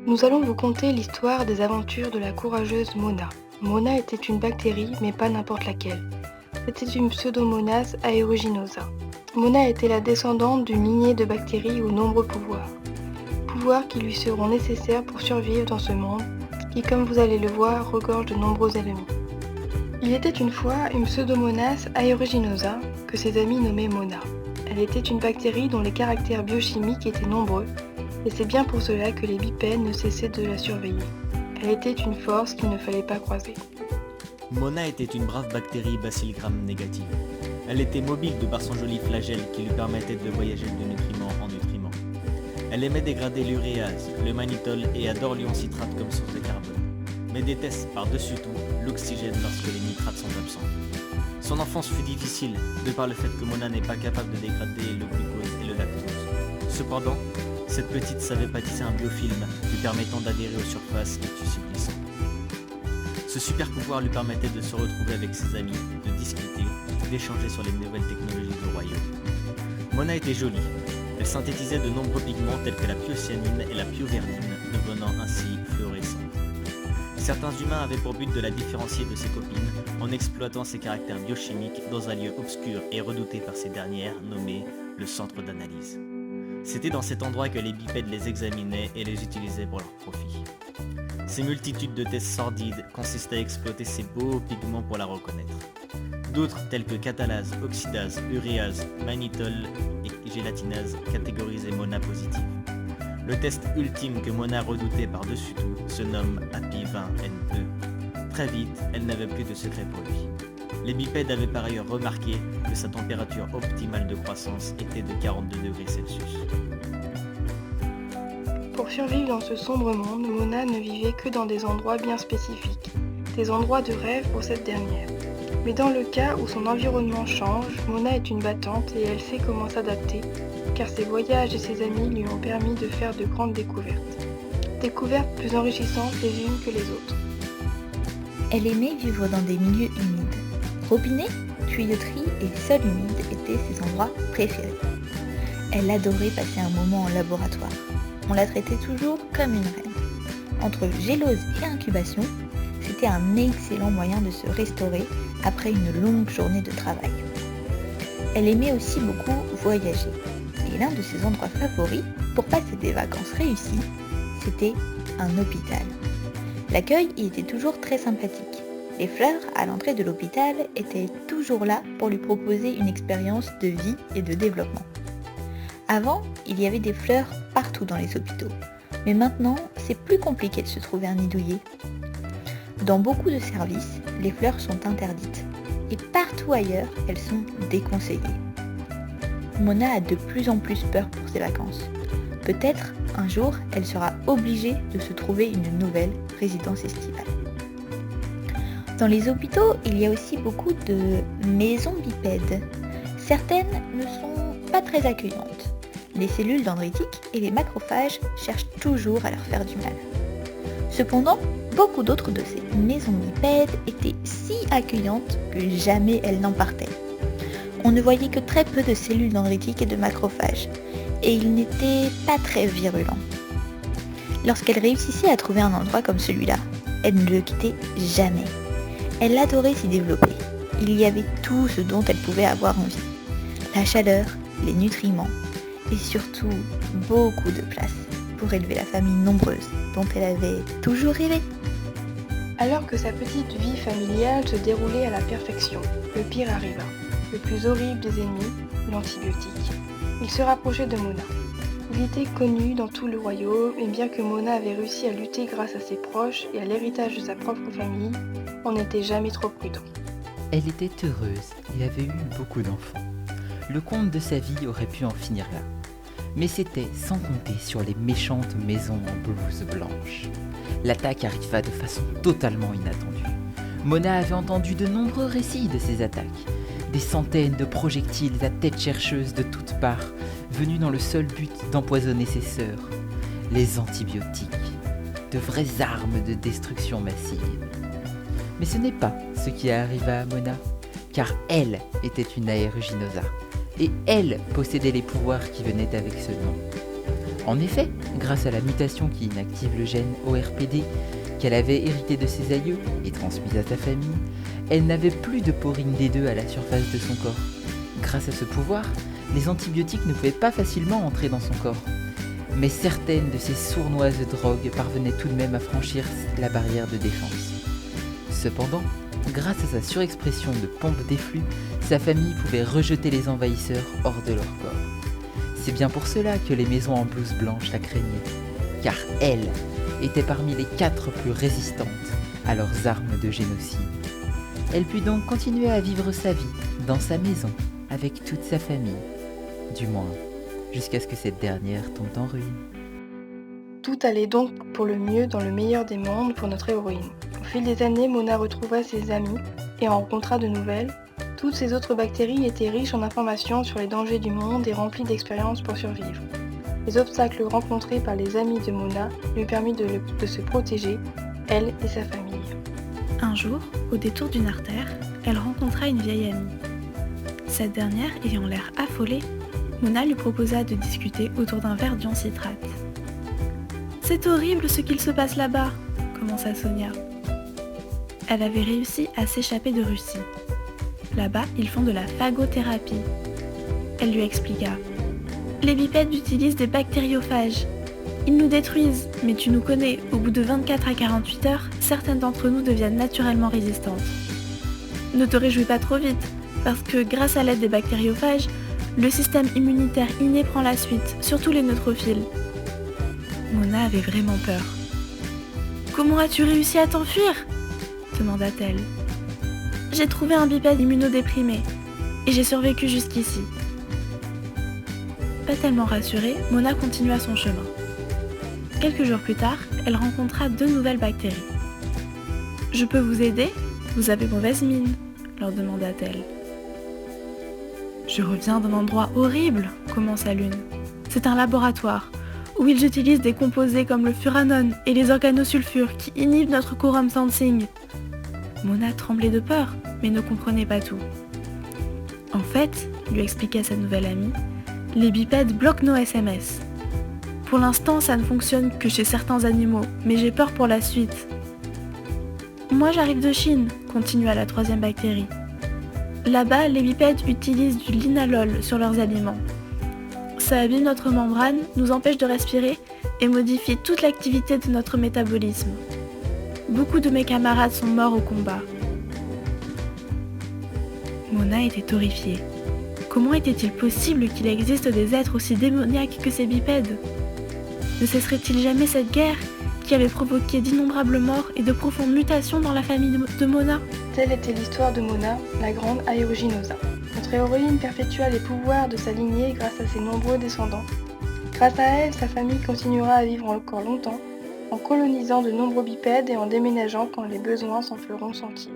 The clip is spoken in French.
Nous allons vous conter l'histoire des aventures de la courageuse Mona. Mona était une bactérie, mais pas n'importe laquelle. C'était une Pseudomonas aeruginosa. Mona était la descendante d'une lignée de bactéries aux nombreux pouvoirs. Pouvoirs qui lui seront nécessaires pour survivre dans ce monde, qui, comme vous allez le voir, regorge de nombreux ennemis. Il était une fois une Pseudomonas aeruginosa que ses amis nommaient Mona. Elle était une bactérie dont les caractères biochimiques étaient nombreux, et c'est bien pour cela que les bipèdes ne cessaient de la surveiller. Elle était une force qu'il ne fallait pas croiser. Mona était une brave bactérie Bacillgram négative. Elle était mobile de par son joli flagelle qui lui permettait de voyager de nutriment en nutriment. Elle aimait dégrader l'uréase, le mannitol et adore l'ion citrate comme source de carbone, mais déteste par-dessus tout l'oxygène lorsque les nitrates sont absents. Son enfance fut difficile, de par le fait que Mona n'est pas capable de dégrader le glucose et le lactose. Cependant, cette petite savait pâtisser un biofilm lui permettant d'adhérer aux surfaces et tissus glissants. Ce super pouvoir lui permettait de se retrouver avec ses amis, de discuter, d'échanger sur les nouvelles technologies du royaume. Mona était jolie. Elle synthétisait de nombreux pigments tels que la pyocyanine et la pyoverdine, devenant ainsi fluorescente. Certains humains avaient pour but de la différencier de ses copines en exploitant ses caractères biochimiques dans un lieu obscur et redouté par ces dernières, nommé le centre d'analyse. C'était dans cet endroit que les bipèdes les examinaient et les utilisaient pour leur profit. Ces multitudes de tests sordides consistaient à exploiter ces beaux pigments pour la reconnaître. D'autres, tels que catalase, oxydase, uréase, mannitol et gélatinase, catégorisaient Mona positive. Le test ultime que Mona redoutait par-dessus tout se nomme Happy20N2. Très vite, elle n'avait plus de secret pour lui. Les bipèdes avaient par ailleurs remarqué que sa température optimale de croissance était de 42 degrés Celsius. Pour survivre dans ce sombre monde, Mona ne vivait que dans des endroits bien spécifiques, des endroits de rêve pour cette dernière. Mais dans le cas où son environnement change, Mona est une battante et elle sait comment s'adapter, car ses voyages et ses amis lui ont permis de faire de grandes découvertes. Découvertes plus enrichissantes les unes que les autres. Elle aimait vivre dans des milieux humides. Robinets, tuyauteries et sols humides étaient ses endroits préférés. Elle adorait passer un moment en laboratoire. On la traitait toujours comme une reine. Entre gélose et incubation, c'était un excellent moyen de se restaurer après une longue journée de travail. Elle aimait aussi beaucoup voyager. Et l'un de ses endroits favoris pour passer des vacances réussies, c'était un hôpital. L'accueil y était toujours très sympathique. Les fleurs à l'entrée de l'hôpital étaient toujours là pour lui proposer une expérience de vie et de développement. Avant, il y avait des fleurs partout dans les hôpitaux. Mais maintenant, c'est plus compliqué de se trouver un nid douillet. Dans beaucoup de services, les fleurs sont interdites. Et partout ailleurs, elles sont déconseillées. Mona a de plus en plus peur pour ses vacances. Peut-être, un jour, elle sera obligée de se trouver une nouvelle résidence estivale. Dans les hôpitaux, il y a aussi beaucoup de maisons bipèdes. Certaines ne sont pas très accueillantes. Les cellules dendritiques et les macrophages cherchent toujours à leur faire du mal. Cependant, beaucoup d'autres de ces maisons bipèdes étaient si accueillantes que jamais elles n'en partaient. On ne voyait que très peu de cellules dendritiques et de macrophages, et ils n'étaient pas très virulents. Lorsqu'elle réussissait à trouver un endroit comme celui-là, elle ne le quittait jamais. Elle adorait s'y développer. Il y avait tout ce dont elle pouvait avoir envie. La chaleur, les nutriments, et surtout beaucoup de place pour élever la famille nombreuse dont elle avait toujours rêvé. Alors que sa petite vie familiale se déroulait à la perfection, le pire arriva. Le plus horrible des ennemis, l'antibiotique. Il se rapprochait de Mona. Il était connu dans tout le royaume et bien que Mona avait réussi à lutter grâce à ses proches et à l'héritage de sa propre famille, on n'était jamais trop prudent. Elle était heureuse et avait eu beaucoup d'enfants. Le compte de sa vie aurait pu en finir là. Mais c'était sans compter sur les méchantes maisons en blouse blanche. L'attaque arriva de façon totalement inattendue. Mona avait entendu de nombreux récits de ces attaques. Des centaines de projectiles à tête chercheuse de toutes parts, venus dans le seul but d'empoisonner ses sœurs. Les antibiotiques, de vraies armes de destruction massive. Mais ce n'est pas ce qui arriva à Mona, car elle était une aeruginosa, et elle possédait les pouvoirs qui venaient avec ce nom. En effet, grâce à la mutation qui inactive le gène ORPD qu'elle avait hérité de ses aïeux et transmise à sa famille, elle n'avait plus de porine D2 à la surface de son corps. Grâce à ce pouvoir, les antibiotiques ne pouvaient pas facilement entrer dans son corps. Mais certaines de ces sournoises drogues parvenaient tout de même à franchir la barrière de défense. Cependant, grâce à sa surexpression de pompe d'efflux, sa famille pouvait rejeter les envahisseurs hors de leur corps. C'est bien pour cela que les maisons en blouse blanche la craignaient, car elle était parmi les 4 plus résistantes à leurs armes de génocide. Elle put donc continuer à vivre sa vie dans sa maison avec toute sa famille, du moins jusqu'à ce que cette dernière tombe en ruine. Tout allait donc pour le mieux dans le meilleur des mondes pour notre héroïne. Au fil des années, Mona retrouva ses amis et en rencontra de nouvelles. Toutes ces autres bactéries étaient riches en informations sur les dangers du monde et remplies d'expériences pour survivre. Les obstacles rencontrés par les amis de Mona lui permirent de se protéger, elle et sa famille. Un jour, au détour d'une artère, elle rencontra une vieille amie. Cette dernière ayant l'air affolée, Mona lui proposa de discuter autour d'un verre d'ion-citrate. « C'est horrible ce qu'il se passe là-bas », commença Sonia. Elle avait réussi à s'échapper de Russie. Là-bas, ils font de la phagothérapie. Elle lui expliqua. « Les bipèdes utilisent des bactériophages. Ils nous détruisent, mais tu nous connais, au bout de 24 à 48 heures, certaines d'entre nous deviennent naturellement résistantes. Ne te réjouis pas trop vite, parce que grâce à l'aide des bactériophages, le système immunitaire inné prend la suite, surtout les neutrophiles. » Mona avait vraiment peur. « Comment as-tu réussi à t'enfuir ?» demanda-t-elle. « J'ai trouvé un bipède immunodéprimé, et j'ai survécu jusqu'ici. » Pas tellement rassurée, Mona continua son chemin. Quelques jours plus tard, elle rencontra 2 nouvelles bactéries. « Je peux vous aider ? Vous avez mauvaise mine ?» leur demanda-t-elle. « Je reviens d'un endroit horrible, » commença l'une. « C'est un laboratoire, où ils utilisent des composés comme le furanone et les organosulfures qui inhibent notre quorum sensing. » Mona tremblait de peur, mais ne comprenait pas tout. « En fait, » lui expliqua sa nouvelle amie, « les bipèdes bloquent nos SMS. Pour l'instant, ça ne fonctionne que chez certains animaux, mais j'ai peur pour la suite. »« Moi, j'arrive de Chine, » continua la 3e bactérie. « Là-bas, les bipèdes utilisent du linalol sur leurs aliments. Ça abîme notre membrane, nous empêche de respirer et modifie toute l'activité de notre métabolisme. Beaucoup de mes camarades sont morts au combat. » Mona était horrifiée. Comment était-il possible qu'il existe des êtres aussi démoniaques que ces bipèdes ? Ne cesserait-il jamais cette guerre qui avait provoqué d'innombrables morts et de profondes mutations dans la famille de Mona ? Telle était l'histoire de Mona, la grande aéruginosa. Notre héroïne perpétua les pouvoirs de sa lignée grâce à ses nombreux descendants. Grâce à elle, sa famille continuera à vivre encore longtemps, en colonisant de nombreux bipèdes et en déménageant quand les besoins s'en feront sentir.